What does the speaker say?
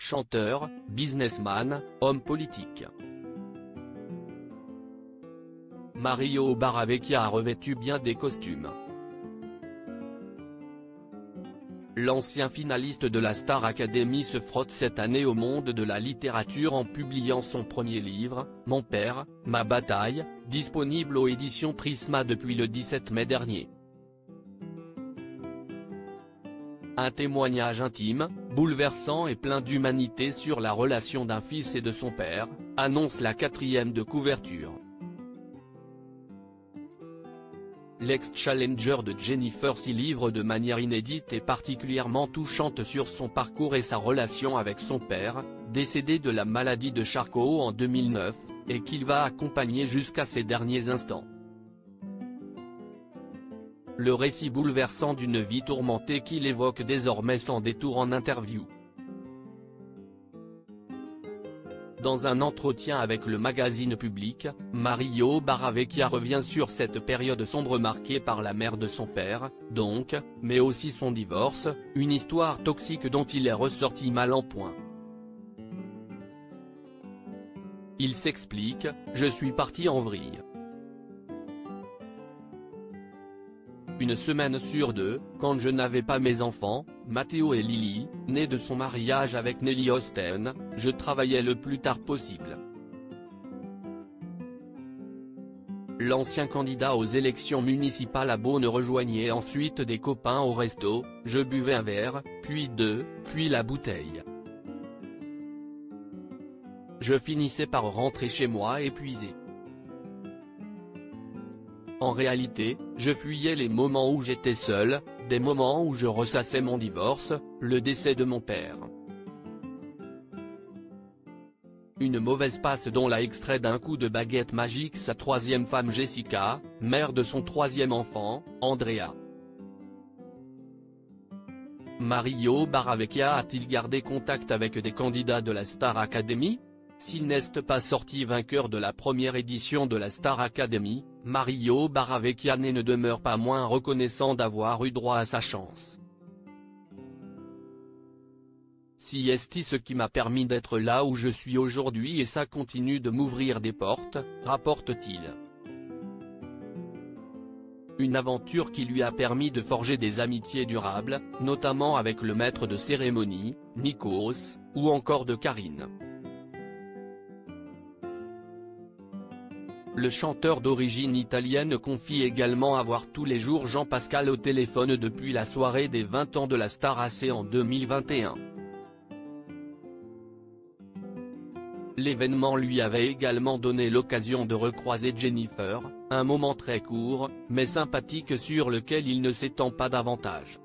chanteur, businessman, homme politique. Mario Barravecchia a revêtu bien des costumes. L'ancien finaliste de la Star Academy se frotte cette année au monde de la littérature en publiant son premier livre, Mon père, ma bataille, disponible aux éditions Prisma depuis le 17 mai dernier. Un témoignage intime, bouleversant et plein d'humanité sur la relation d'un fils et de son père, annonce la 4e de couverture. L'ex-challenger de Jennifer s'y livre de manière inédite et particulièrement touchante sur son parcours et sa relation avec son père, décédé de la maladie de Charcot en 2009, et qu'il va accompagner jusqu'à ses derniers instants. Le récit bouleversant d'une vie tourmentée qu'il évoque désormais sans détour en interview. Dans un entretien avec le magazine Public, Mario Barravecchia revient sur cette période sombre marquée par la mort de son père, donc, mais aussi son divorce, une histoire toxique dont il est ressorti mal en point. Il s'explique, « Je suis parti en vrille. Une semaine sur deux, quand je n'avais pas mes enfants, Matteo et Lily, nés de son mariage avec Nelly Osten, je travaillais le plus tard possible. » L'ancien candidat aux élections municipales à Beaune rejoignait ensuite des copains au resto, je buvais un verre, puis deux, puis la bouteille. Je finissais par rentrer chez moi épuisé. En réalité, je fuyais les moments où j'étais seul, des moments où je ressassais mon divorce, le décès de mon père. Une mauvaise passe dont l'a extrait d'un coup de baguette magique sa 3e femme Jessica, mère de son 3e enfant, Andrea. Mario Barravecchia a-t-il gardé contact avec des candidats de la Star Academy? S'il n'est pas sorti vainqueur de la première édition de la Star Academy, Mario Barravecchia ne demeure pas moins reconnaissant d'avoir eu droit à sa chance. Si est ce qui m'a permis d'être là où je suis aujourd'hui et ça continue de m'ouvrir des portes, rapporte-t-il. Une aventure qui lui a permis de forger des amitiés durables, notamment avec le maître de cérémonie, Nikos, ou encore de Karine. Le chanteur d'origine italienne confie également avoir tous les jours Jean-Pascal au téléphone depuis la soirée des 20 ans de la Star AC en 2021. L'événement lui avait également donné l'occasion de recroiser Jennifer, un moment très court, mais sympathique sur lequel il ne s'étend pas davantage.